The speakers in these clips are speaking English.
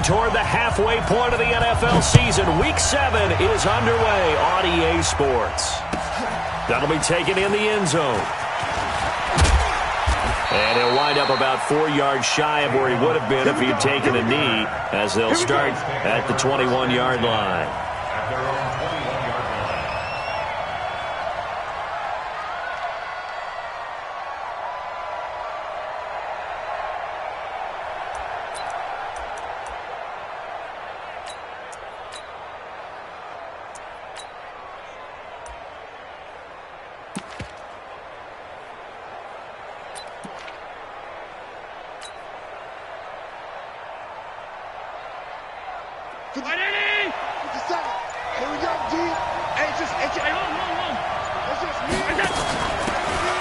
Moving toward the halfway point of the NFL season, Week 7 is underway on EA Sports. That'll be taken in the end zone. And he'll wind up about 4 yards shy of where he would have been if he'd taken a knee, as they'll start at the 21-yard line.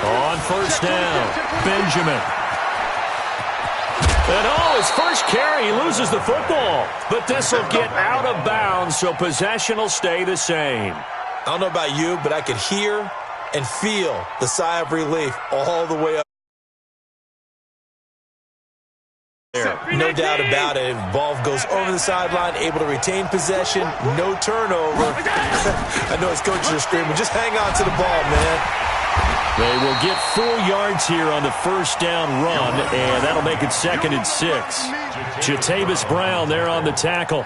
On first down, Benjamin. And his first carry, he loses the football. But this will get out of bounds, so possession will stay the same. I don't know about you, but I could hear and feel the sigh of relief all the way up there. No doubt about it. Ball goes over the sideline, able to retain possession, no turnover. I know his coaches are screaming, just hang on to the ball, man. They will get 4 yards here on the first down run, and that'll make it 2nd and 6. Jatavis Brown there on the tackle.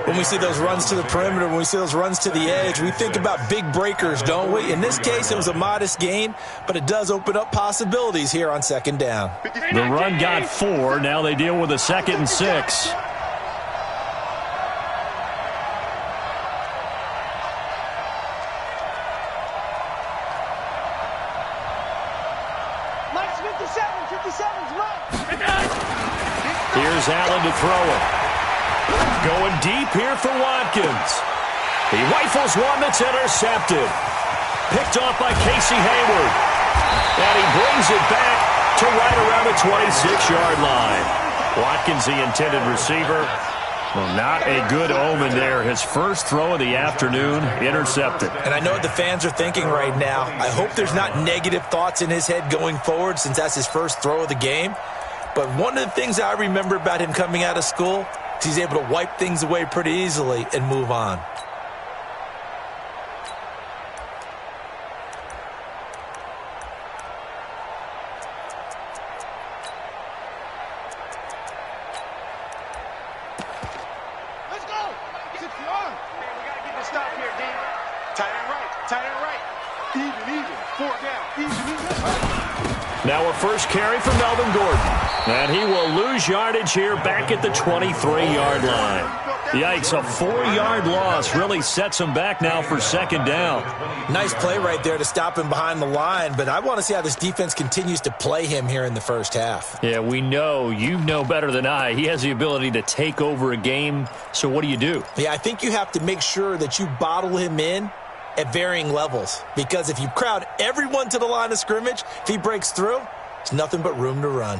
When we see those runs to the perimeter, when we see those runs to the edge, we think about big breakers, don't we? In this case, it was a modest gain, but it does open up possibilities here on 2nd down. The run got 4. Now they deal with a 2nd and 6. Here's Allen to throw it. Going deep here for Watkins. He rifles one that's intercepted. Picked off by Casey Hayward. And he brings it back to right around the 26-yard line. Watkins, the intended receiver. Well, not a good omen there. His first throw of the afternoon, intercepted. And I know what the fans are thinking right now. I hope there's not negative thoughts in his head going forward since that's his first throw of the game. But one of the things I remember about him coming out of school is he's able to wipe things away pretty easily and move on. Let's go! 6 yards. Man, we got to get the stop here, D. Tight end right. Tight end right. Even. 4 down. Even. Now a first carry for Melvin Gordon. And he will lose yardage here back at the 23-yard line. Yikes, a 4-yard loss really sets him back now for 2nd down. Nice play right there to stop him behind the line, but I want to see how this defense continues to play him here in the first half. Yeah, we know. You know better than I. He has the ability to take over a game, so what do? Yeah, I think you have to make sure that you bottle him in at varying levels, because if you crowd everyone to the line of scrimmage, if he breaks through, it's nothing but room to run.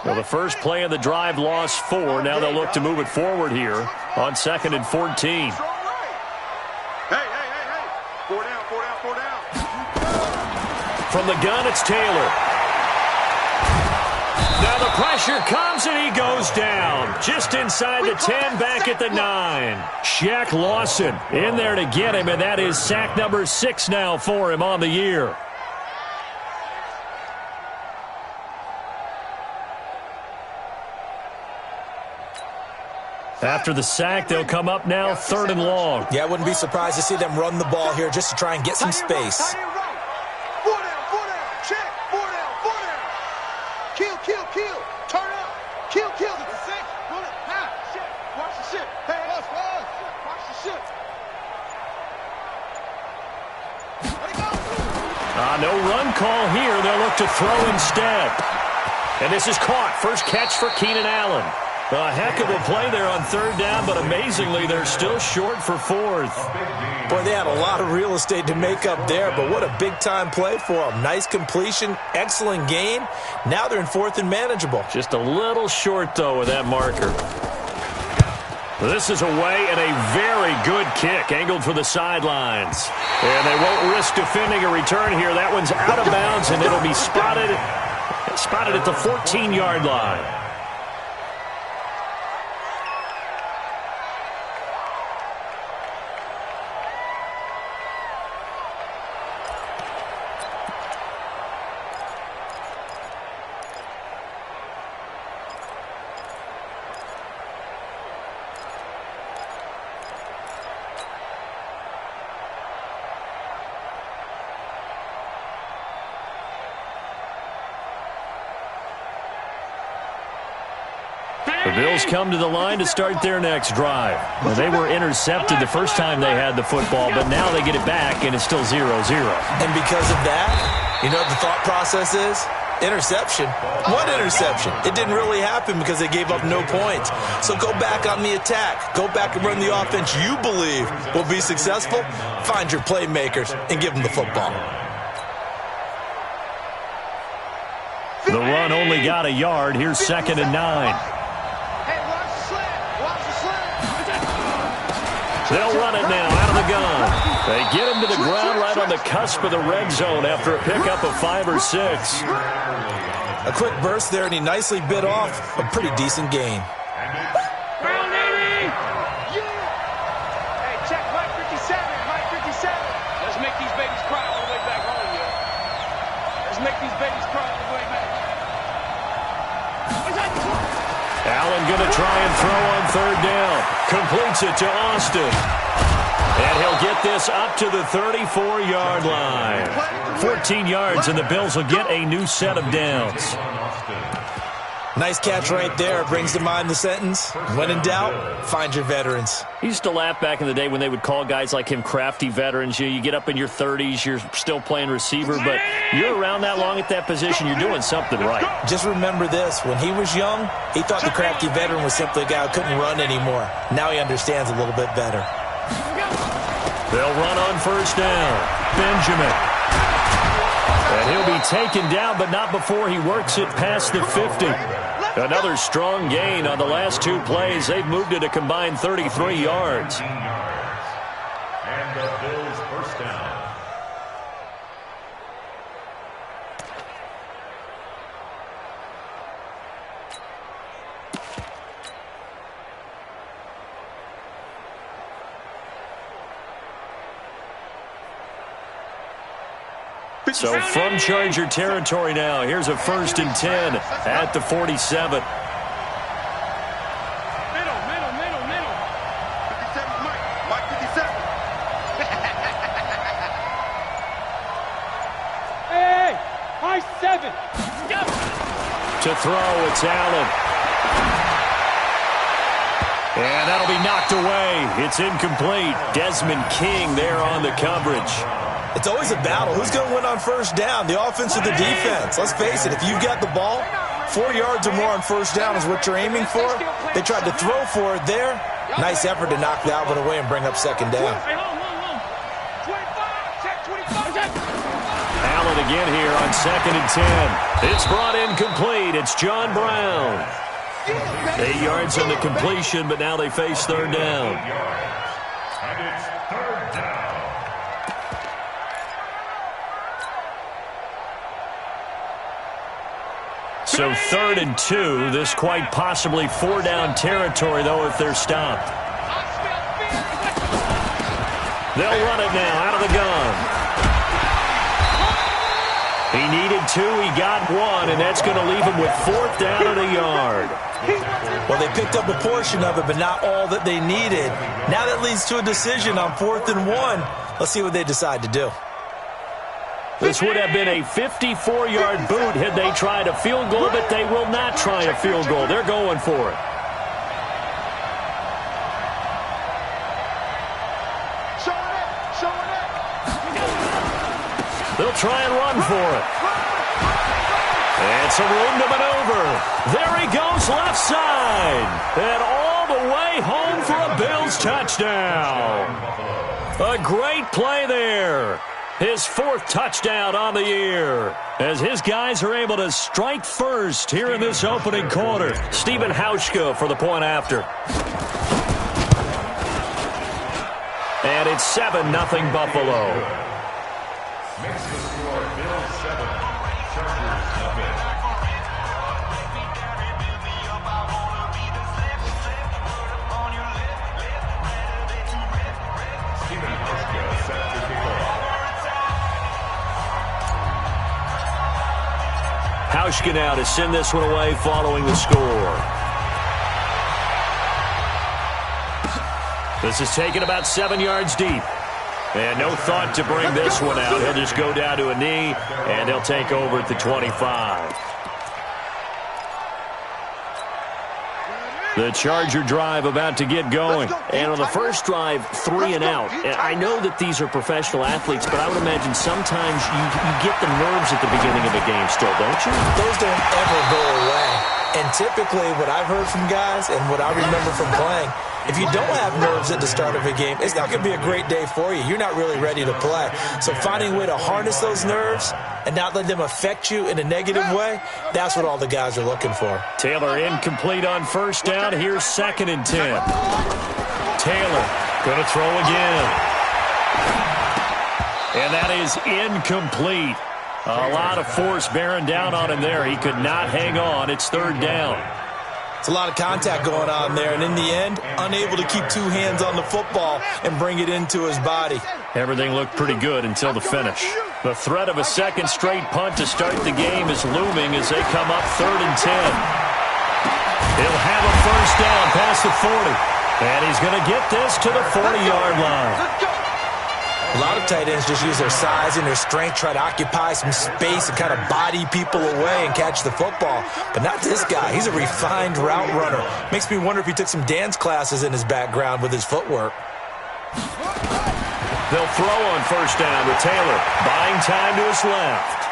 Well, the first play of the drive lost 4. Now they'll look to move it forward here on 2nd and 14. Hey. 4 down. From the gun, it's Taylor. Now the pressure comes and he goes down. Just inside the 10, back at the 9. Shaq Lawson in there to get him, and that is sack number 6 now for him on the year. After the sack, they'll come up now 3rd and long. Yeah, I wouldn't be surprised to see them run the ball here just to try and get some space. 4 down. Check. 4 down. Kill. Turn up. Kill. It's a 6. Run it. Shit. Watch the ship. Hey, watch the ship. Let it go. No run call here. They'll look to throw instead. And this is caught. First catch for Keenan Allen. A heck of a play there on 3rd down, but amazingly, they're still short for 4th. Boy, they had a lot of real estate to make up there, but what a big-time play for them. Nice completion, excellent gain. Now they're in 4th and manageable. Just a little short, though, with that marker. This is away and a very good kick, angled for the sidelines. And they won't risk defending a return here. That one's out of bounds, and it'll be spotted at the 14-yard line. The Bills come to the line to start their next drive. Well, they were intercepted the first time they had the football, but now they get it back, and it's still 0-0. And because of that, you know what the thought process is? Interception. What interception? It didn't really happen because they gave up no points. So go back on the attack. Go back and run the offense you believe will be successful. Find your playmakers and give them the football. The run only got a yard. Here's 2nd and 9. They'll run it now out of the gun. They get him to the ground right on the cusp of the red zone after a pickup of 5 or 6. A quick burst there, and he nicely bit off a pretty decent gain. Ground 80! Yeah! Hey, check Mike 57, Mike 57. Let's make these babies cry all the way back home, yo. Let's make these babies cry all the way back. Allen going to try and throw on 3rd down. Completes it to Austin. And he'll get this up to the 34-yard line. 14 yards, and the Bills will get a new set of downs. Nice catch right there. Brings to mind the sentence, when in doubt, find your veterans. He used to laugh back in the day when they would call guys like him crafty veterans. You get up in your 30s, you're still playing receiver, but you're around that long at that position, you're doing something right. Just remember this. When he was young, he thought the crafty veteran was simply a guy who couldn't run anymore. Now he understands a little bit better. They'll run on 1st down. Benjamin. And he'll be taken down, but not before he works it past the 50. Another strong gain on the last 2 plays. They've moved it a combined 33 yards. And the Bills' 1st down. So from Charger territory now, here's a 1st and 10 at the 47. Middle. 57, Mike 57. Hey, Mike 7. To throw, it's Allen. And that'll be knocked away. It's incomplete. Desmond King there on the coverage. It's always a battle. Who's going to win on 1st down, the offense or the defense? Let's face it, if you've got the ball, 4 yards or more on 1st down is what you're aiming for. They tried to throw for it there. Nice effort to knock that one away and bring up 2nd down. Allen again here on 2nd and 10. It's brought in complete. It's John Brown. 8 yards on the completion, but now they face 3rd down. And it's 3rd down. So 3rd and 2. This quite possibly 4-down territory, though, if they're stopped. They'll run it now out of the gun. He needed 2. He got 1, and that's going to leave him with 4th down and a yard. Well, they picked up a portion of it, but not all that they needed. Now that leads to a decision on 4th and 1. Let's see what they decide to do. This would have been a 54-yard boot had they tried a field goal, but they will not try a field goal. They're going for it. They'll try and run for it. And some room to maneuver. There he goes left side. And all the way home for a Bills touchdown. A great play there. His 4th touchdown on the year, as his guys are able to strike first here in this opening quarter. Stephen Hauschka for the point after. And it's 7-0 Buffalo. Makes the score Bills 7, Chargers nothing. Stephen Hauschka set to kick off. Hauschka now to send this one away following the score. This is taken about 7 yards deep. And no thought to bring this one out. He'll just go down to a knee, and he'll take over at the 25. The Charger drive about to get going. And on the first drive, 3 and out. And I know that these are professional athletes, but I would imagine sometimes you get the nerves at the beginning of a game still, don't you? Those don't ever go away. And typically what I've heard from guys and what I remember from playing, if you don't have nerves at the start of a game, it's not going to be a great day for you. You're not really ready to play. So finding a way to harness those nerves and not let them affect you in a negative way, that's what all the guys are looking for. Taylor incomplete on first down. Here's 2nd and 10. Taylor going to throw again. And that is incomplete. A lot of force bearing down on him there. He could not hang on. It's 3rd down. It's a lot of contact going on there, and in the end, unable to keep 2 hands on the football and bring it into his body. Everything looked pretty good until the finish. The threat of a second straight punt to start the game is looming as they come up 3rd and 10. He'll have a first down past the 40, and he's going to get this to the 40-yard line. A lot of tight ends just use their size and their strength, try to occupy some space and kind of body people away and catch the football. But not this guy. He's a refined route runner. Makes me wonder if he took some dance classes in his background with his footwork. They'll throw on first down with Taylor, buying time to his left.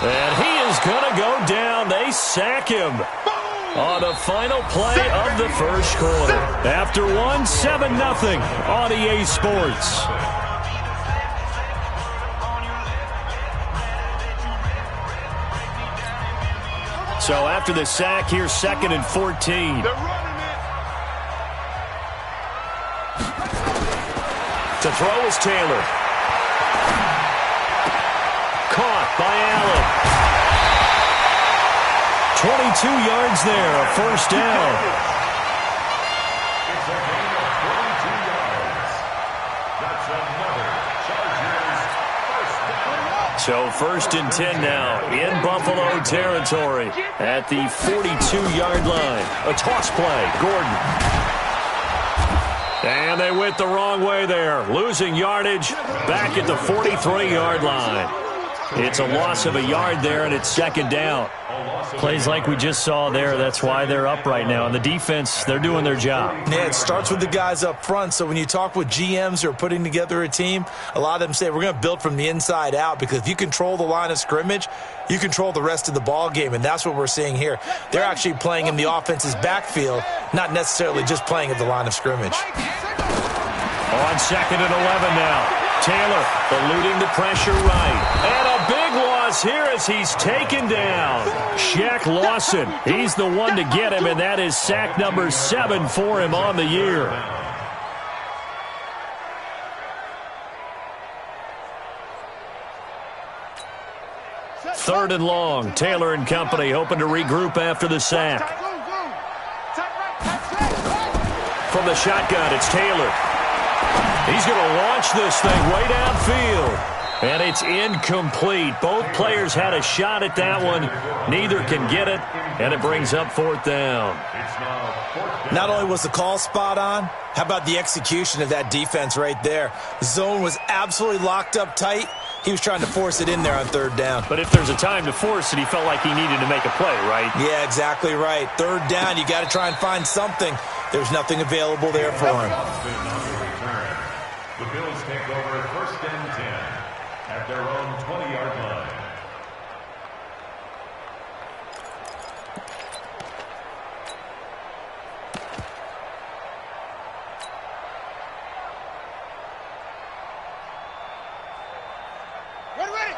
And he is going to go down. They sack him on the final play of the first quarter. After 1, 7-0 on EA Sports. So after the sack, here's 2nd and 14. To throw is Taylor. Caught by Allen. 22 yards there, a first down. It's a gain of 22 yards. That's another Chargers first down. So 1st and 10 now in Buffalo territory at the 42-yard line. A toss play, Gordon. And they went the wrong way there, losing yardage back at the 43-yard line. It's a loss of a yard there, and it's 2nd down. Plays like we just saw there, that's why they're up right now. And the defense, they're doing their job. Yeah, it starts with the guys up front. So when you talk with GMs who are putting together a team, a lot of them say we're going to build from the inside out, because if you control the line of scrimmage, you control the rest of the ball game, and that's what we're seeing here. They're actually playing in the offense's backfield, not necessarily just playing at the line of scrimmage. On 2nd and 11 now. Taylor eluding the pressure right. And a big loss here as he's taken down. Shaq Lawson, he's the one to get him, and that is sack number 7 for him on the year. Third and long. Taylor and company hoping to regroup after the sack. From the shotgun, it's Taylor. He's going to launch this thing way downfield. And it's incomplete. Both players had a shot at that one. Neither can get it, and it brings up 4th down. Not only was the call spot on, how about the execution of that defense right there? The zone was absolutely locked up tight. He was trying to force it in there on 3rd down. But if there's a time to force it, he felt like he needed to make a play, right? Yeah, exactly right. 3rd down, you got to try and find something. There's nothing available there for him. The Bills take over 1st and 10 at their own 20-yard line.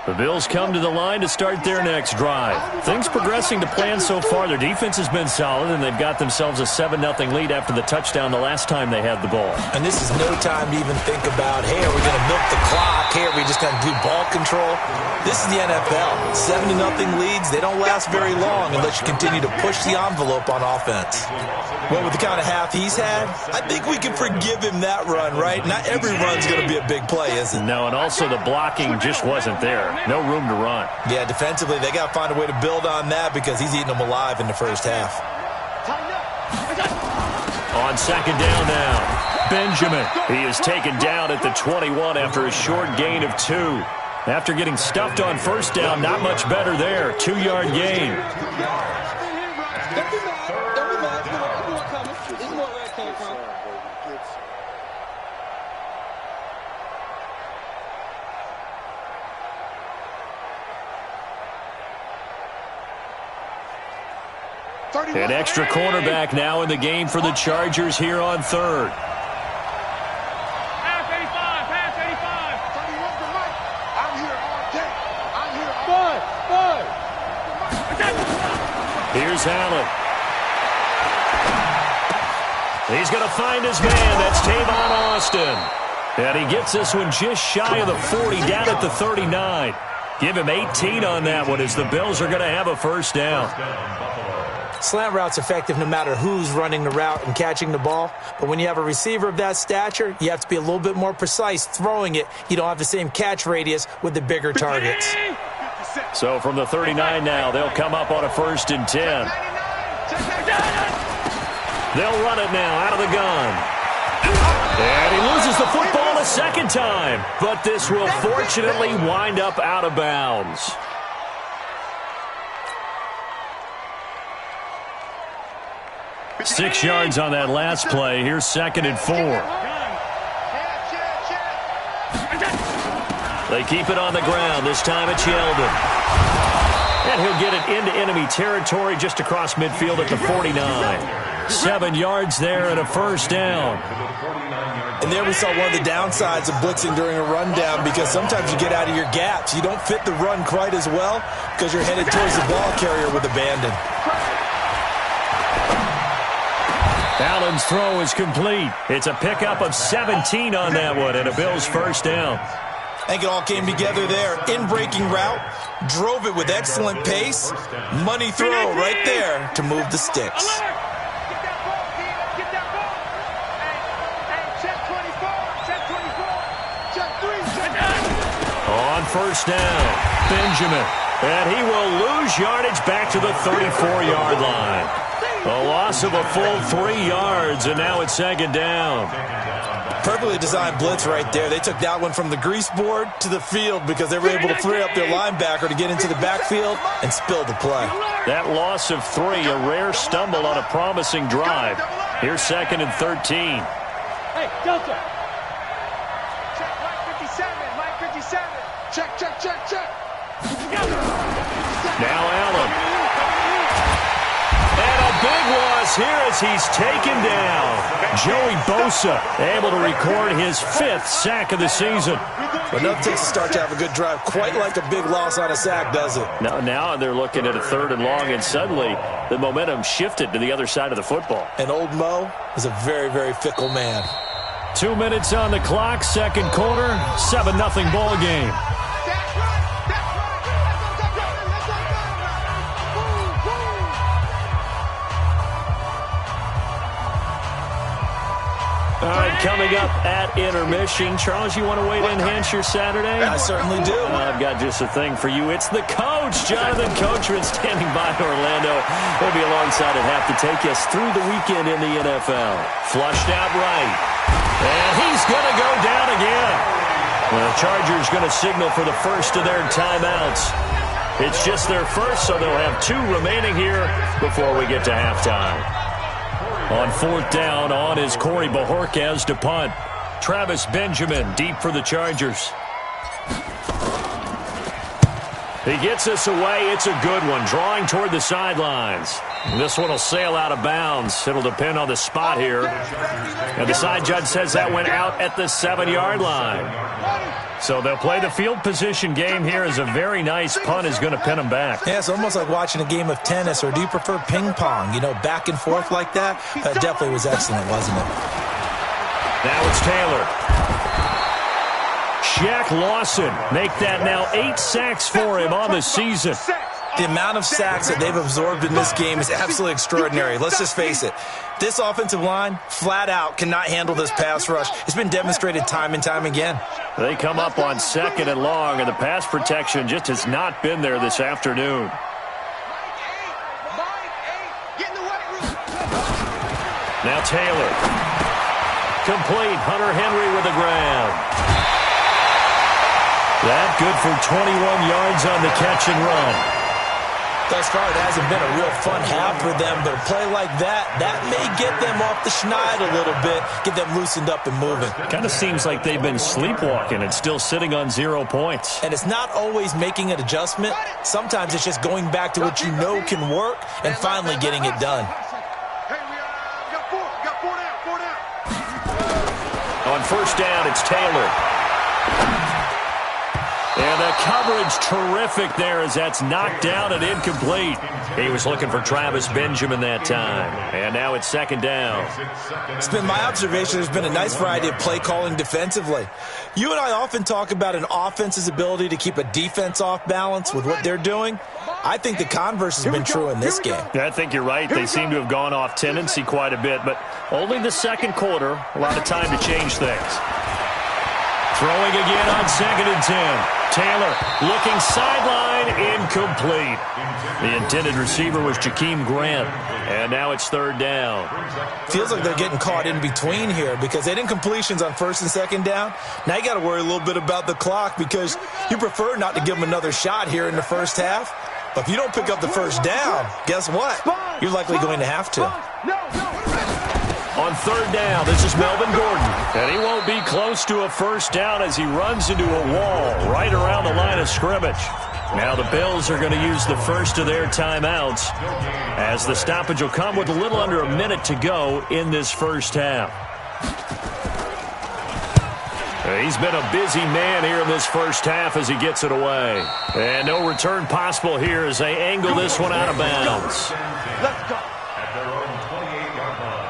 The Bills come to the line to start their next drive. Things progressing to plan so far. Their defense has been solid, and they've got themselves a 7-0 lead after the touchdown the last time they had the ball. And this is no time to even think about, hey, are we going to milk the clock? Hey, are we just going to do ball control? This is the NFL. 7-0 leads, they don't last very long unless you continue to push the envelope on offense. Well, with the kind of half he's had, I think we can forgive him that run, right? Not every run's going to be a big play, is it? No, and also the blocking just wasn't there. No room to run. Yeah, defensively, they got to find a way to build on that because he's eating them alive in the first half. On 2nd down now, Benjamin. He is taken down at the 21 after a short gain of 2. After getting stuffed on 1st down, not much better there. 2-yard gain. An extra cornerback now in the game for the Chargers here on third. Pass 85, pass 85. 31 to Mike. I'm here all day. I'm here all day. Here's Allen. He's going to find his man. That's Tavon Austin. And he gets this one just shy of the 40, down at the 39. Give him 18 on that one as the Bills are going to have a first down. Slant route's effective no matter who's running the route and catching the ball. But when you have a receiver of that stature, you have to be a little bit more precise throwing it. You don't have the same catch radius with the bigger targets. So from the 39 now, they'll come up on a 1st and 10. They'll run it now out of the gun. And he loses the football a second time. But this will fortunately wind up out of bounds. Six yards on that last play. Here's 2nd and 4. They keep it on the ground. This time it's Yeldon. And he'll get it into enemy territory just across midfield at the 49. 7 yards there and a first down. And there we saw one of the downsides of blitzing during a rundown, because sometimes you get out of your gaps. You don't fit the run quite as well because you're headed towards the ball carrier with abandon. Allen's throw is complete. It's a pickup of 17 on that one and a Bills first down. I think it all came together there. In-breaking route, drove it with excellent pace. Money throw right there to move the sticks. On first down, Benjamin. And he will lose yardage back to the 34-yard line. A loss of a full 3 yards, and now it's 2nd down. Perfectly designed blitz right there. They took that one from the grease board to the field because they were able to free up their linebacker to get into the backfield and spill the play. That loss of 3, a rare stumble on a promising drive. Here's 2nd and 13. Hey, Delta. Check, Mike 57, Mike 57. Check, check, check, check. Now Allen. And a big loss here as he's taken down. Joey Bosa able to record his 5th sack of the season. But enough takes a start to have a good drive. Quite like a big loss on a sack, does it? Now they're looking at a 3rd and long, and suddenly the momentum shifted to the other side of the football. And old Mo is a very, very fickle man. 2 minutes on the clock, 2nd quarter, 7-0 ball game. All right, coming up at intermission. Charles, you want to wait to enhance your Saturday? I certainly do. I've got just a thing for you. It's the coach, Jonathan Coachman, standing by in Orlando. He'll be alongside at half to take us through the weekend in the NFL. Flushed out right. And he's going to go down again. The Chargers going to signal for the first of their timeouts. It's just their first, so they'll have 2 remaining here before we get to halftime. On 4th down, on is Corey Bojorquez to punt. Travis Benjamin deep for the Chargers. He gets us away. It's a good one, drawing toward the sidelines. This one will sail out of bounds. It'll depend on the spot here. And the side judge says that went out at the 7-yard line. So they'll play the field position game here as a very nice punt is going to pin them back. Yeah, it's almost like watching a game of tennis, or do you prefer ping pong? You know, back and forth like that? That definitely was excellent, wasn't it? Now it's Taylor. Shaq Lawson make that now 8 sacks for him on the season. The amount of sacks that they've absorbed in this game is absolutely extraordinary. Let's just face it. This offensive line, flat out, cannot handle this pass rush. It's been demonstrated time and time again. They come up on 2nd and long, and the pass protection just has not been there this afternoon. Now Taylor. Complete. Hunter Henry with the grab. That good for 21 yards on the catch and run. Thus far, it hasn't been a real fun half for them, but a play like that may get them off the schneid a little bit, get them loosened up and moving. Kind of seems like they've been sleepwalking and still sitting on 0 points. And it's not always making an adjustment. Sometimes it's just going back to what you know can work and finally getting it done. Hey, we got four down. On first down, it's Taylor. And the coverage terrific there as that's knocked down and incomplete. He was looking for Travis Benjamin that time. And now it's second down. It's been my observation there's been a nice variety of play calling defensively. You and I often talk about an offense's ability to keep a defense off balance with what they're doing. I think the converse has been true in this game. Yeah, I think you're right. They seem to have gone off tendency quite a bit, but only the second quarter, a lot of time to change things. Throwing again on 2nd and 10. Taylor looking sideline, incomplete. The intended receiver was Jakeem Grant, and now it's 3rd down. Feels like they're getting caught in between here because they didn't completions on 1st and 2nd down. Now you got to worry a little bit about the clock because you prefer not to give them another shot here in the first half. But if you don't pick up the first down, guess what? You're likely going to have to. On 3rd down, this is Melvin Gordon. And he won't be close to a first down as he runs into a wall right around the line of scrimmage. Now the Bills are going to use the first of their timeouts as the stoppage will come with a little under a minute to go in this first half. He's been a busy man here in this first half as he gets it away. And no return possible here as they angle this one out of bounds. Let's go. At their own 28-yard line.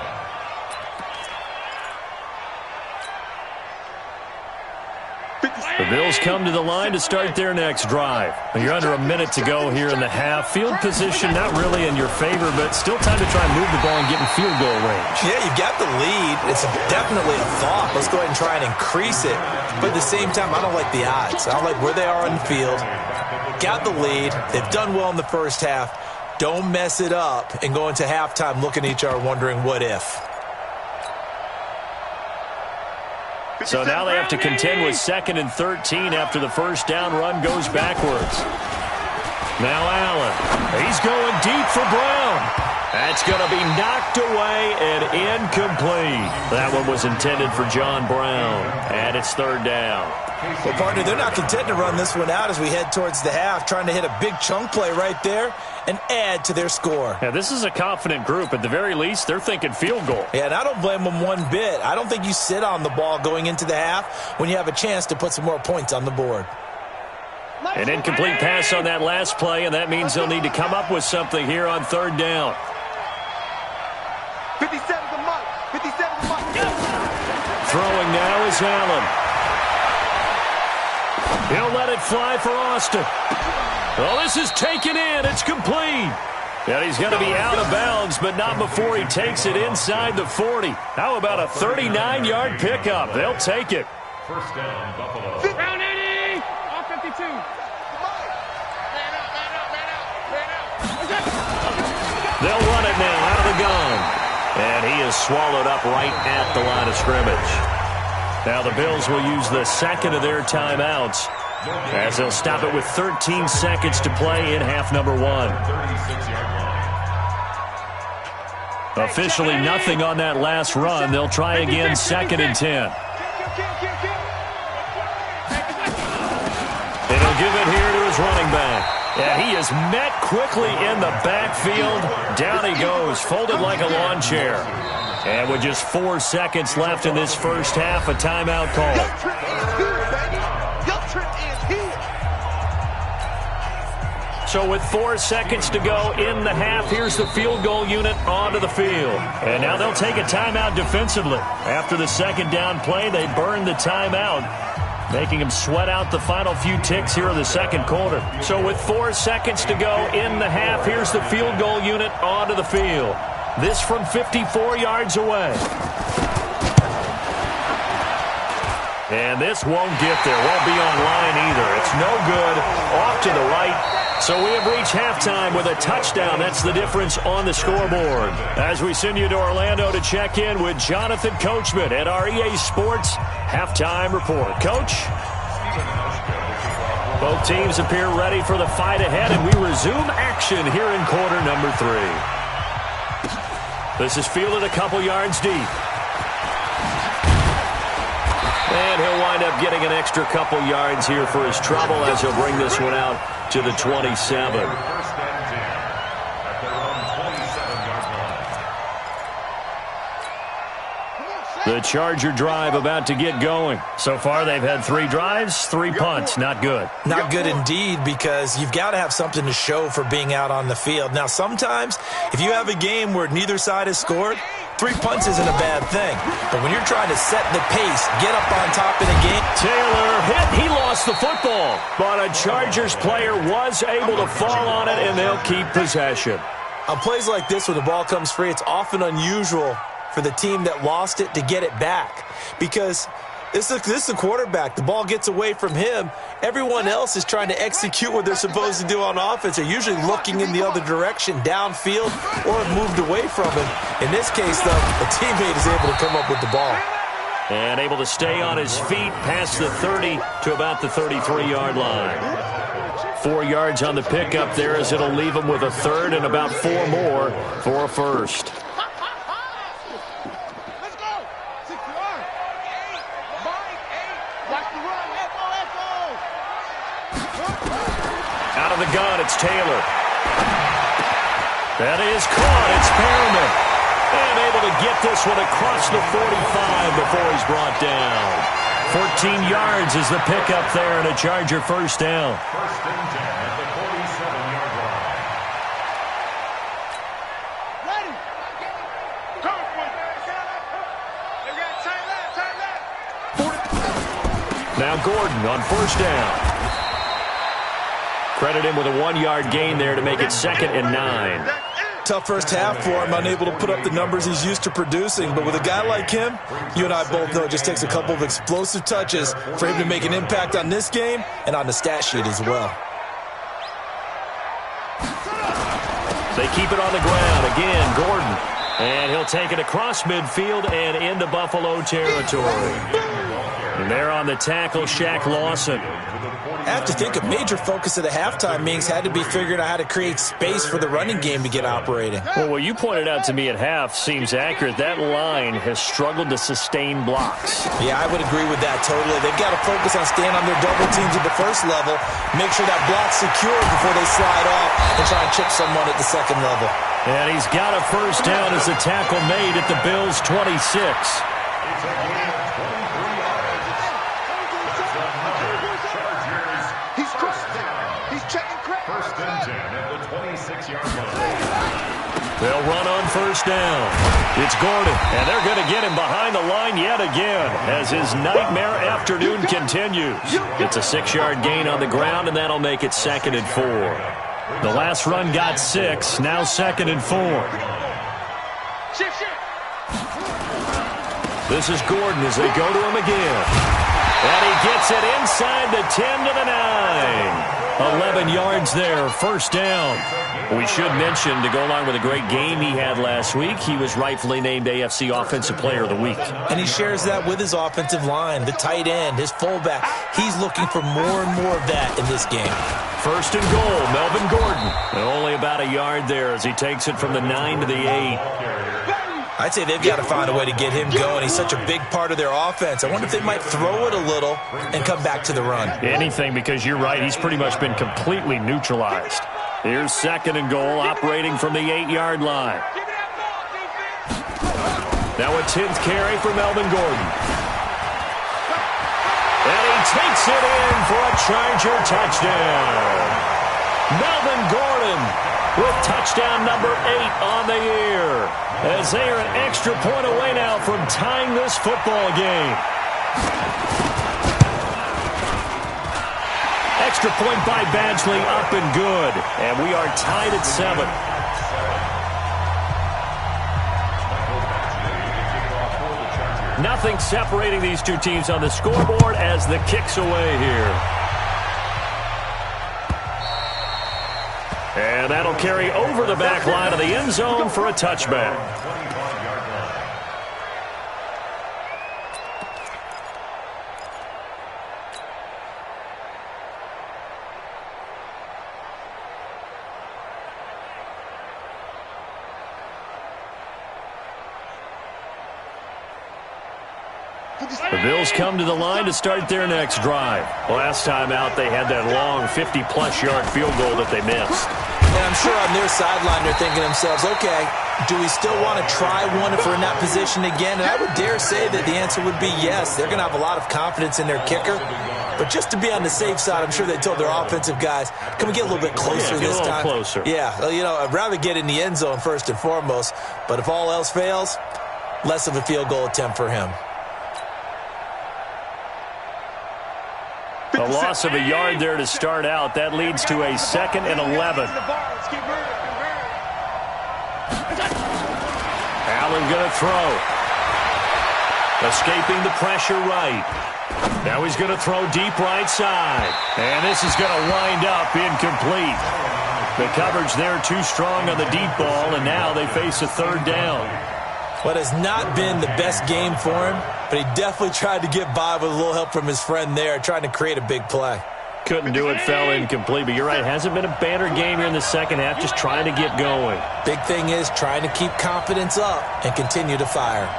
The Bills come to the line to start their next drive. You're under a minute to go here in the half. Field position not really in your favor, but still time to try and move the ball and get in field goal range. Yeah, you got the lead. It's definitely a thought. Let's go ahead and try and increase it. But at the same time, I don't like the odds. I don't like where they are on the field. Got the lead. They've done well in the first half. Don't mess it up and go into halftime looking at each other wondering what if. So now they have to contend with 2nd and 13 after the first down run goes backwards. Now Allen. He's going deep for Brown. That's going to be knocked away and incomplete. That one was intended for John Brown. And it's 3rd down. Well, partner, they're not content to run this one out as we head towards the half, trying to hit a big chunk play right there and add to their score. Yeah, this is a confident group. At the very least, they're thinking field goal. Yeah, and I don't blame them one bit. I don't think you sit on the ball going into the half when you have a chance to put some more points on the board. An incomplete pass on that last play, and that means they'll need to come up with something here on 3rd down. 57's a mark. 57's a mark. Throwing now is Allen. He'll let it fly for Austin. Well, this is taken in. It's complete. And he's going to be out of bounds, but not before he takes it inside the 40. How about a 39-yard pickup? They'll take it. First down, Buffalo. Round 80, off 52. They'll run it now out of the gun. And he is swallowed up right at the line of scrimmage. Now the Bills will use the second of their timeouts as they'll stop it with 13 seconds to play in half number 1. 36-yard line. Officially nothing on that last run. They'll try again 2nd and 10. And he'll give it here to his running back. And he is met quickly in the backfield. Down he goes, folded like a lawn chair. And with just 4 seconds left in this first half, a timeout call. So with 4 seconds to go in the half, here's the field goal unit onto the field. And now they'll take a timeout defensively. After the second down play, they burn the timeout, making them sweat out the final few ticks here in the second quarter. So with 4 seconds to go in the half, here's the field goal unit onto the field. This from 54 yards away. And this won't get there. Won't be on line either. It's no good. Off to the right. So we have reached halftime with a touchdown. That's the difference on the scoreboard. As we send you to Orlando to check in with Jonathan Coachman at our EA Sports Halftime Report. Coach? Both teams appear ready for the fight ahead, and we resume action here in quarter number 3. This is fielded a couple yards deep. And he'll wind up getting an extra couple yards here for his trouble as he'll bring this one out to the 27. First and 10 at their own 27-yard line. The Charger drive about to get going. So far, they've had 3 drives, 3 punts. Not good. Not good indeed, because you've got to have something to show for being out on the field. Now, sometimes, if you have a game where neither side has scored, 3 punts isn't a bad thing. But when you're trying to set the pace, get up on top in a game. Taylor hit. He lost the football. But a Chargers player was able to fall on it, and they'll keep possession. On plays like this, when the ball comes free, it's often unusual for the team that lost it to get it back. Because this is a quarterback. The ball gets away from him. Everyone else is trying to execute what they're supposed to do on offense. They're usually looking in the other direction, downfield, or have moved away from him. In this case, though, a teammate is able to come up with the ball. And able to stay on his feet past the 30 to about the 33-yard line. 4 yards on the pickup there as it'll leave him with a third and about 4 more for a first. Out of the gun, it's Taylor. That is caught. It's Perriman. And able to get this one across the 45 before he's brought down. 14 yards is the pickup there and a Charger first down. First and 10 at the 47-yard line. Ready. Go. They got turn left. Now Gordon on first down. Credit him with a 1-yard gain there to make it 2nd and 9. Tough first half for him, unable to put up the numbers he's used to producing. But with a guy like him, you and I both know it just takes a couple of explosive touches for him to make an impact on this game and on the stat sheet as well. They keep it on the ground. Again, Gordon. And he'll take it across midfield and into Buffalo territory. And there on the tackle, Shaq Lawson. I have to think a major focus of the halftime meetings had to be figuring out how to create space for the running game to get operating. Well, what you pointed out to me at half seems accurate. That line has struggled to sustain blocks. Yeah, I would agree with that totally. They've got to focus on staying on their double teams at the first level, make sure that block's secured before they slide off and try and chip someone at the second level. And he's got a first down as the tackle made at the Bills' 26. It's a gain of 23 yards. It's another Chargers. He's crossing. He's checking crack. First and 10 at the 26-yard line. They'll run on first down. It's Gordon, and they're going to get him behind the line yet again as his nightmare afternoon continues. It's a 6-yard gain on the ground, and that'll make it 2nd and 4. The last run got 6, now 2nd and 4. Shift. This is Gordon as they go to him again. And he gets it inside the 10 to the 9. 11 yards there, first down. We should mention, to go along with a great game he had last week, he was rightfully named AFC Offensive Player of the Week. And he shares that with his offensive line, the tight end, his fullback. He's looking for more and more of that in this game. First and goal, Melvin Gordon. And only about a yard there as he takes it from the 9 to the 8. I'd say they've got to find a way to get him going. He's such a big part of their offense. I wonder if they might throw it a little and come back to the run. Anything, because you're right, he's pretty much been completely neutralized. Here's 2nd and goal, operating from the 8-yard line. Now a 10th carry for Melvin Gordon. And he takes it in for a Charger touchdown. Melvin Gordon with touchdown number 8 on the year, as they are an extra point away now from tying this football game. Extra point by Badgley, up and good. And we are tied at 7. Nothing separating these two teams on the scoreboard as the kick's away here. And that'll carry over the back line of the end zone for a touchback. The Bills come to the line to start their next drive. Last time out, they had that long 50-plus yard field goal that they missed. And I'm sure on their sideline they're thinking to themselves, okay, do we still want to try one if we're in that position again? And I would dare say that the answer would be yes. They're going to have a lot of confidence in their kicker. But just to be on the safe side, I'm sure they told their offensive guys, can we get a little bit closer this time? Closer. Yeah, well, you know, I'd rather get in the end zone first and foremost. But if all else fails, less of a field goal attempt for him. A loss of a yard there to start out. That leads to a 2nd and 11. Allen going to throw. Escaping the pressure right. Now he's going to throw deep right side. And this is going to wind up incomplete. The coverage there too strong on the deep ball, and now they face a 3rd down. What has not been the best game for him, but he definitely tried to get by with a little help from his friend there, trying to create a big play. Couldn't do it, fell incomplete, but you're right, hasn't been a banner game here in the second half, just trying to get going. Big thing is trying to keep confidence up and continue to fire.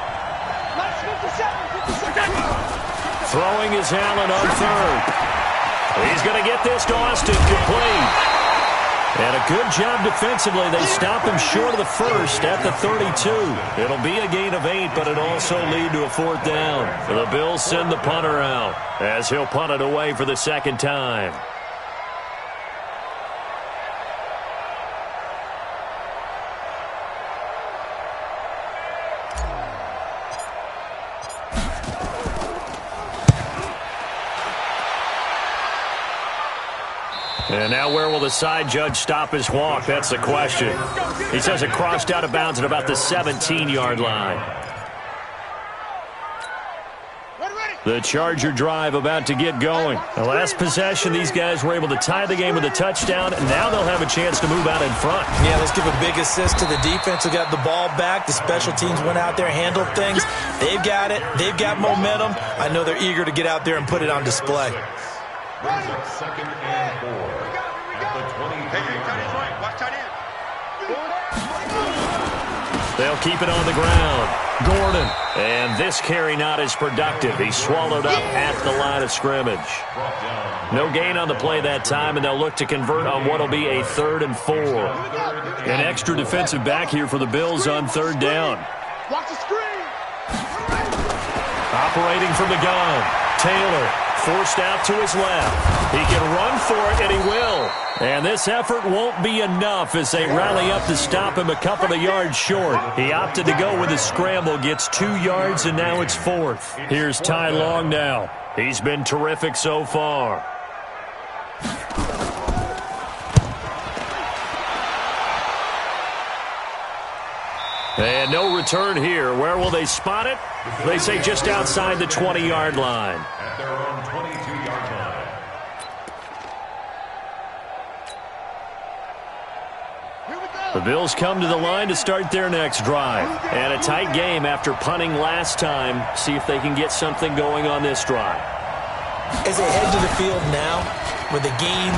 Throwing is Allen on 3rd. He's going to get this to Austin, complete. And a good job defensively. They stop him short of the 1st at the 32. It'll be a gain of 8, but it'll also lead to a 4th down. The Bills send the punter out as he'll punt it away for the 2nd time. And now where will the side judge stop his walk? That's the question. He says it crossed out of bounds at about the 17-yard line. The Charger drive about to get going. The last possession, these guys were able to tie the game with a touchdown, and now they'll have a chance to move out in front. Yeah, let's give a big assist to the defense who got the ball back. The special teams went out there, handled things. They've got it. They've got momentum. I know they're eager to get out there and put it on display. 2nd and 4 at the 23-yard line. They'll keep it on the ground. Gordon. And this carry not as productive. He's swallowed up at the line of scrimmage. No gain on the play that time, and they'll look to convert on what will be a 3rd and 4. An extra defensive back here for the Bills on 3rd down. Watch the screen. Operating from the gun. Taylor forced out to his left. He can run for it, and he will. And this effort won't be enough as they rally up to stop him a couple of yards short. He opted to go with a scramble, gets 2 yards, and now it's 4th. Here's Ty Long now. He's been terrific so far. And no return here. Where will they spot it? They say just outside the 20-yard line. At their own 22-yard line. The Bills come to the line to start their next drive. And a tight game after punting last time. See if they can get something going on this drive. As they head to the field now, with the game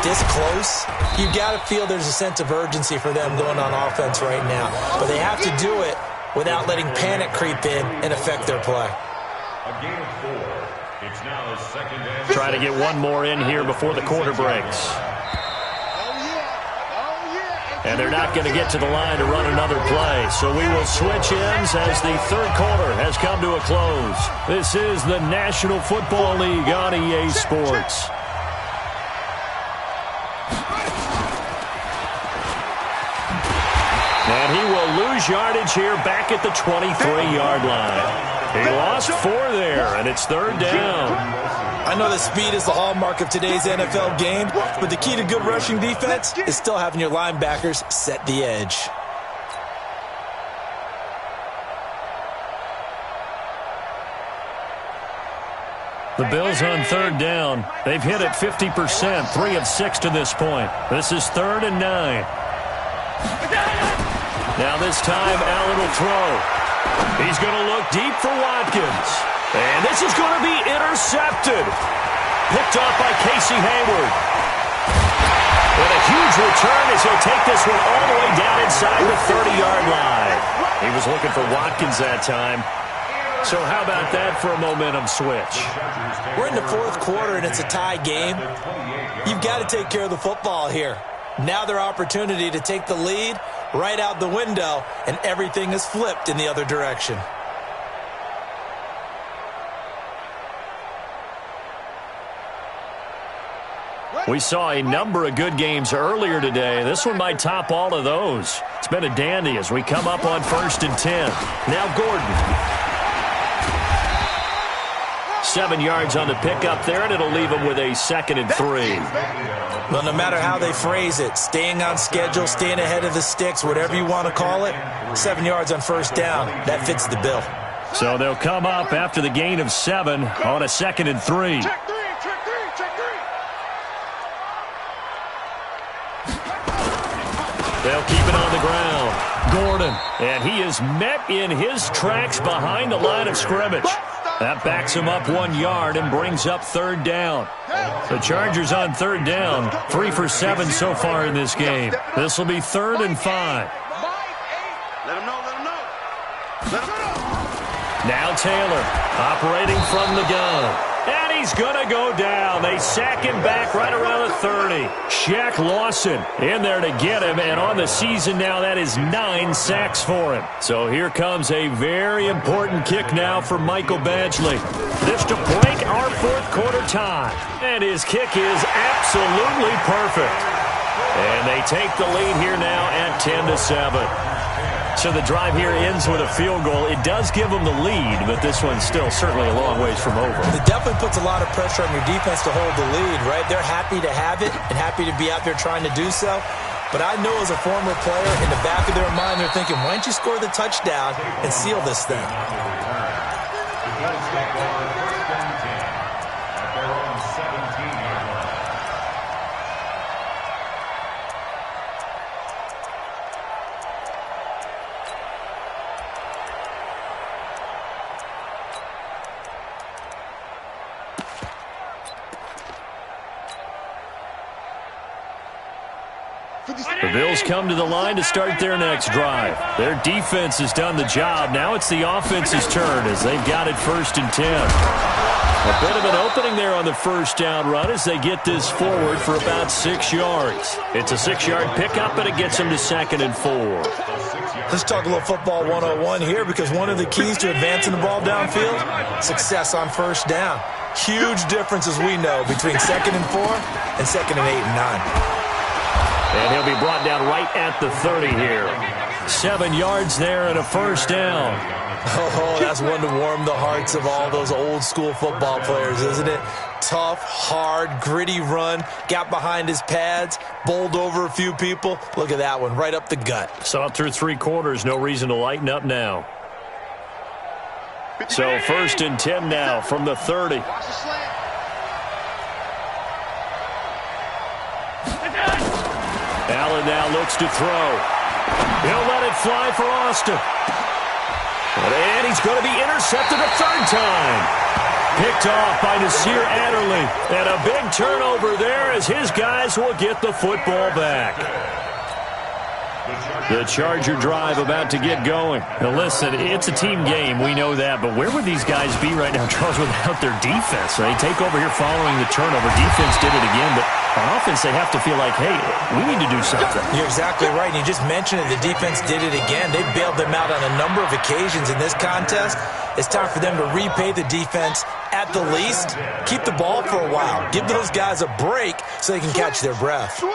this close, you've got to feel there's a sense of urgency for them going on offense right now. But they have to do it without letting panic creep in and affect their play. A gain of 4. It's now 2nd and... Try to get one more in here before the quarter breaks. And they're not going to get to the line to run another play. So we will switch ends as the 3rd quarter has come to a close. This is the National Football League on EA Sports. And he will lose yardage here back at the 23-yard line. He lost 4 there, and it's 3rd down. I know that speed is the hallmark of today's NFL game, but the key to good rushing defense is still having your linebackers set the edge. The Bills on 3rd down. They've hit it 50%, 3 of 6 to this point. This is 3rd and 9. Now this time, Allen will throw. He's going to look deep for Watkins. And this is going to be intercepted. Picked off by Casey Hayward. And a huge return as he'll take this one all the way down inside the 30-yard line. He was looking for Watkins that time. So how about that for a momentum switch? We're in the fourth quarter, and it's a tie game. You've got to take care of the football here. Now their opportunity to take the lead right out the window, and everything is flipped in the other direction. We saw a number of good games earlier today. This one might top all of those. It's been a dandy as we come up on 1st and 10. Now Gordon. 7 yards on the pickup there, and it'll leave him with a 2nd and 3. Well, no matter how they phrase it, staying on schedule, staying ahead of the sticks, whatever you want to call it, 7 yards on 1st down, that fits the bill. So they'll come up after the gain of 7 on a 2nd and 3. Check three. They'll keep it on the ground. Gordon, and he is met in his tracks behind the line of scrimmage. That backs him up 1 yard and brings up 3rd down. The Chargers on 3rd down, 3 for 7 so far in this game. This will be 3rd and 5. Let him know. Now Taylor, operating from the gun. And he's going to go down. They sack him back right around the 30. Shaq Lawson in there to get him. And on the season now, that is 9 sacks for him. So here comes a very important kick now for Michael Badgley. This to break our fourth quarter tie. And his kick is absolutely perfect. And they take the lead here now at 10-7. So the drive here ends with a field goal. It does give them the lead, but this one's still certainly a long ways from over. It definitely puts a lot of pressure on your defense to hold the lead, right? They're happy to have it and happy to be out there trying to do so. But I know as a former player, in the back of their mind, they're thinking, why don't you score the touchdown and seal this thing? The Bills come to the line to start their next drive. Their defense has done the job. Now it's the offense's turn as they've got it 1st and 10. A bit of an opening there on the 1st down run as they get this forward for about 6 yards. It's a 6-yard pickup, and it gets them to 2nd and 4. Let's talk a little football 101 here, because one of the keys to advancing the ball downfield, success on 1st down. Huge difference, as we know, between 2nd and 4 and 2nd and 8 and 9. And he'll be brought down right at the 30 here. 7 yards there and a 1st down. Oh, that's one to warm the hearts of all those old-school football players, isn't it? Tough, hard, gritty run, got behind his pads, bowled over a few people. Look at that one, right up the gut. Saw it through 3 quarters, no reason to lighten up now. So 1st and 10 now from the 30. Watch the slant. Allen now looks to throw. He'll let it fly for Austin. And he's going to be intercepted a 3rd time. Picked off by Nasir Adderley. And a big turnover there as his guys will get the football back. The Charger drive about to get going. Now listen, it's a team game, we know that, but where would these guys be right now, Charles, without their defense? They take over here following the turnover. Defense did it again, but on offense they have to feel like, hey, we need to do something. You're exactly right. And you just mentioned it. The defense did it again. They bailed them out on a number of occasions in this contest. It's time for them to repay the defense at the least. Keep the ball for a while. Give those guys a break so they can catch their breath. Switch.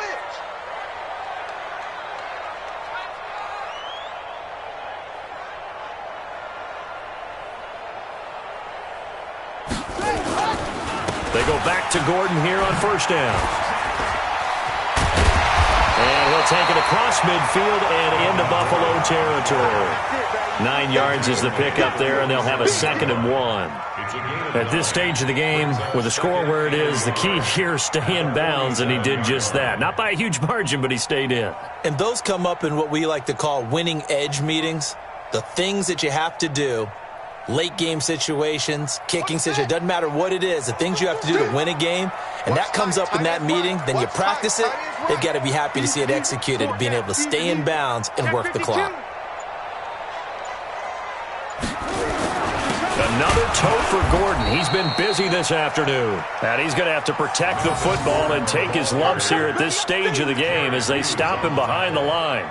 They go back to Gordon here on 1st down. And he'll take it across midfield and into Buffalo territory. 9 yards is the pickup there, and they'll have a 2nd and 1. At this stage of the game, with the score where it is, the key here is stay in bounds, and he did just that. Not by a huge margin, but he stayed in. And those come up in what we like to call winning edge meetings. The things that you have to do. Late game situations, kicking situations, doesn't matter what it is, the things you have to do to win a game, and that comes up in that meeting, then you practice it, they've got to be happy to see it executed, being able to stay in bounds and work the clock. A Another toe for Gordon. He's been busy this afternoon. And he's going to have to protect the football and take his lumps here at this stage of the game as they stop him behind the line.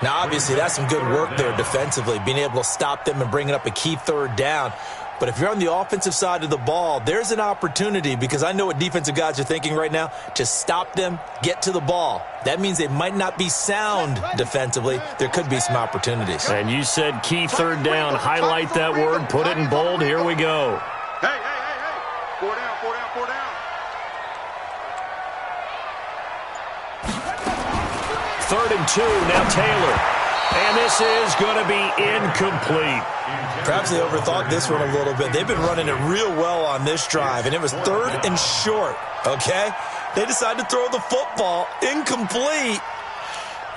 Now, obviously, that's some good work there defensively, being able to stop them and bringing up a key third down. But if you're on the offensive side of the ball, there's an opportunity, because I know what defensive guys are thinking right now. Just stop them, get to the ball. That means they might not be sound defensively. There could be some opportunities. And you said key third down. Highlight that word. Put it in bold. Here we go. Hey. 4 down, 4 down, 4 down. 3rd and 2. Now Taylor. And this is going to be incomplete. Perhaps they overthought this one a little bit. They've been running it real well on this drive, and it was 3rd and short, okay? They decided to throw the football incomplete.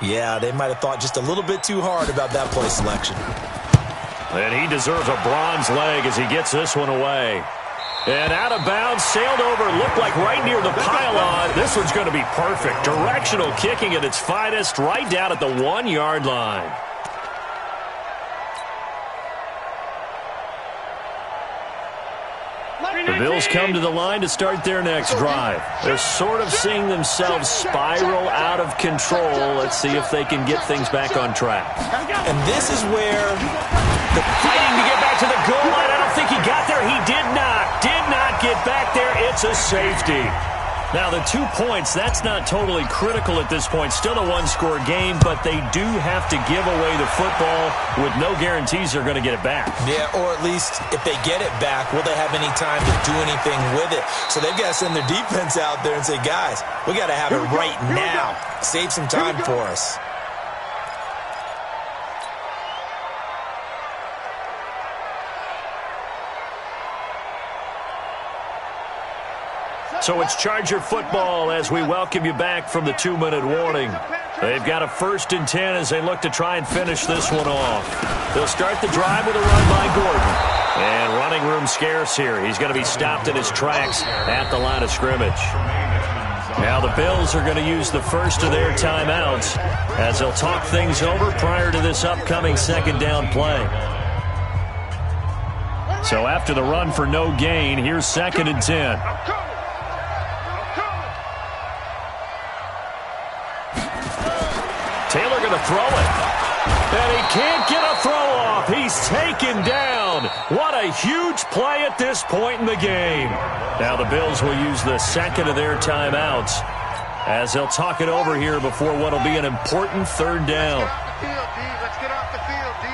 Yeah, they might have thought just a little bit too hard about that play selection. And he deserves a bronze leg as he gets this one away. And out of bounds, sailed over, looked like right near the pylon. This one's going to be perfect. Directional kicking at its finest, right down at the 1-yard line. The Bills come to the line to start their next drive. They're sort of seeing themselves spiral out of control. Let's see if they can get things back on track. And this is where the Fighting to get back to the goal line. I don't think he got there. He did not. Did not get back there. It's a safety. Now, the 2 points, that's not totally critical at this point. Still a one-score game, but they do have to give away the football with no guarantees they're going to get it back. Yeah, or at least if they get it back, will they have any time to do anything with it? So they've got to send their defense out there and say, guys, we got to have it right now. Save some time for us. So it's Charger football as we welcome you back from the 2-minute warning. They've got a 1st and 10 as they look to try and finish this one off. They'll start the drive with a run by Gordon. And running room scarce here. He's going to be stopped in his tracks at the line of scrimmage. Now the Bills are going to use the first of their timeouts as they'll talk things over prior to this upcoming 2nd down play. So after the run for no gain, here's 2nd and 10. Taylor going to throw it. And he can't get a throw off. He's taken down. What a huge play at this point in the game. Now the Bills will use the 2nd of their timeouts as they'll talk it over here before what will be an important 3rd down. Let's get off the field, D.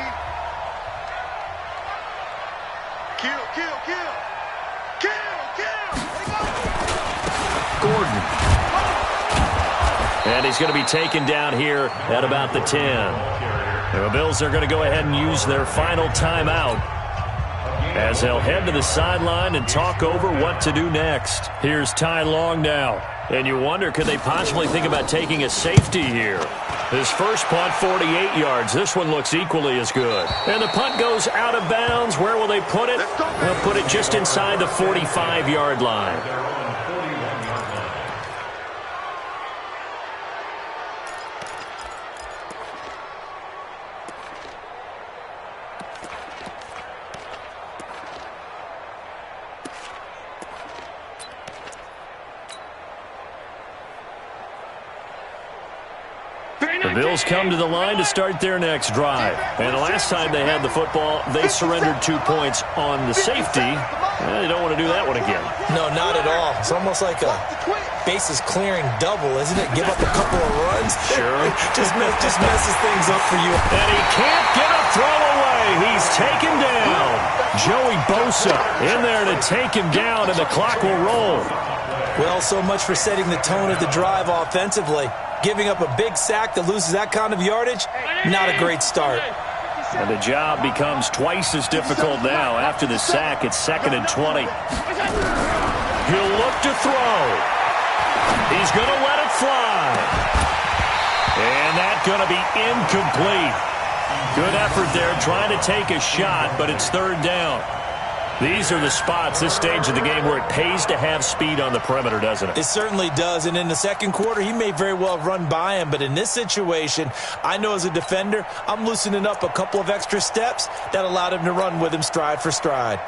Kill. Gordon. And he's going to be taken down here at about the 10. The Bills are going to go ahead and use their final timeout as they'll head to the sideline and talk over what to do next. Here's Ty Long now. And you wonder, could they possibly think about taking a safety here? His first punt, 48 yards. This one looks equally as good. And the punt goes out of bounds. Where will they put it? They'll put it just inside the 45-yard line. The Bills come to the line to start their next drive. And the last time they had the football, they surrendered 2 points on the safety. They don't want to do that one again. No, not at all. It's almost like a bases clearing double, isn't it? Give up a couple of runs. Sure. just messes things up for you. And he can't get a throw away. He's taken down. Joey Bosa in there to take him down, and the clock will roll. Well, so much for setting the tone of the drive offensively. Giving up a big sack that loses that kind of yardage, not a great start. And the job becomes twice as difficult now. After the sack, it's 2nd and 20. He'll look to throw. He's going to let it fly. And that's going to be incomplete. Good effort there trying to take a shot, but it's 3rd down. These are the spots, this stage of the game, where it pays to have speed on the perimeter, doesn't it? It certainly does, and in the 2nd quarter, he may very well run by him, but in this situation, I know as a defender, I'm loosening up a couple of extra steps that allowed him to run with him stride for stride.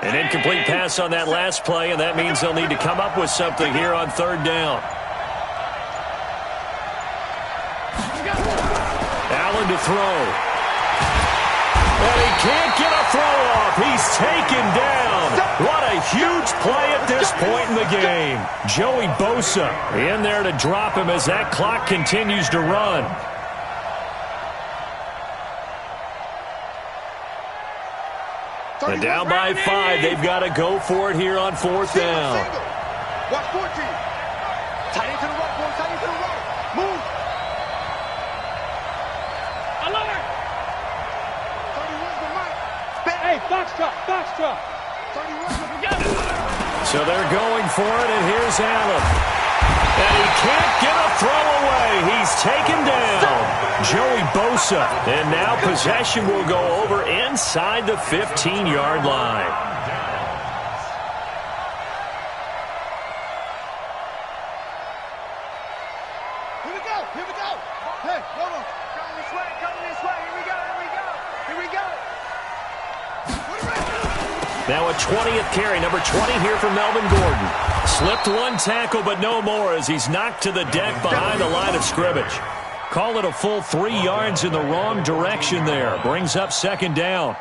An incomplete pass on that last play, and that means they'll need to come up with something here on third down. Allen to throw. And he can't get a throw off. He's taken down. What a huge play at this point in the game. Joey Bosa in there to drop him as that clock continues to run. And down by 5, they've got to go for it here on fourth down. Watch 14. Tight into the right, boy. Tight into the right. Move. Alert! 31's the mic. Hey, box truck, box truck. 31's So they're going for it, and here's Allen. And he can't get a throw away. He's taken down. Joey Bosa. And now possession will go over inside the 15-yard line. Here we go. Here we go. Hey, hold on. Coming this way. Coming this way. Here we go. Here we go. Here we go. Now a 20th carry, number 20 here for Melvin Gordon. Slipped one tackle, but no more as he's knocked to the deck behind the line of scrimmage. Call it a full 3 yards in the wrong direction there. Brings up second down.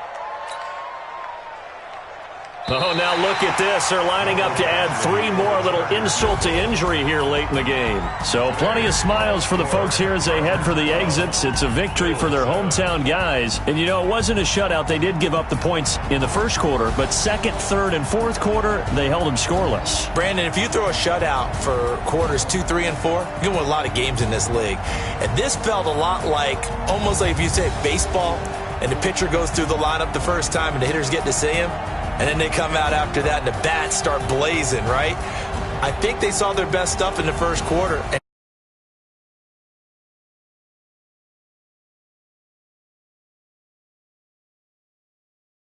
Oh, now look at this. They're lining up to add 3 more, a little insult to injury here late in the game. So plenty of smiles for the folks here as they head for the exits. It's a victory for their hometown guys. And, you know, it wasn't a shutout. They did give up the points in the first quarter, but second, third, and fourth quarter, they held them scoreless. Brandon, if you throw a shutout for quarters 2, 3, and 4, you're going to win a lot of games in this league. And this felt a lot like, almost like if you say baseball, and the pitcher goes through the lineup the first time and the hitters get to see him, and then they come out after that and the bats start blazing, right? I think they saw their best stuff in the first quarter.